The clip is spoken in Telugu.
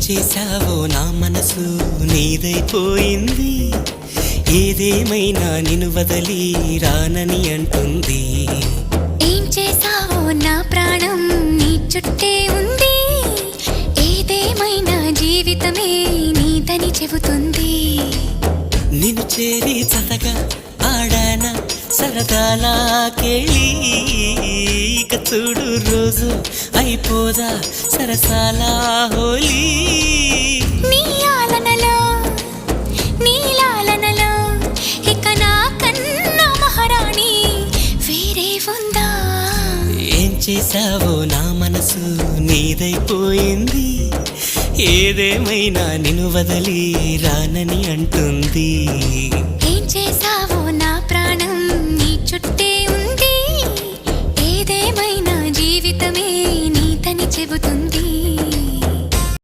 చేశావో నా మనసు నీదైపోయింది. ఏదేమైనా నిన్ను వదలి రానని అంటుంది. ఏం చేశావో నా ప్రాణం నీ చుట్టే ఉంది. ఏదేమైనా జీవితమే నీదని చెబుతుంది. నిన్ను చేరి చతగా ఆడాన సరదాలా కేళి. ఇక చూడు రోజు అయిపోదా సరసాల హోలీ. నీ ఆలనలో నీ లాలనలో ఇక నా కన్నా మహారాణి వేరే ఉందా? ఏం చేశావో నా మనసు నీదైపోయింది. ఏదేమైనా నిన్ను వదలి రానని అంటుంది. ఏం చేశావో నా ప్రాణం నీ చుట్టే ఉంది. ఏదేమైనా జీవితమే నీదని చెబుతుంది.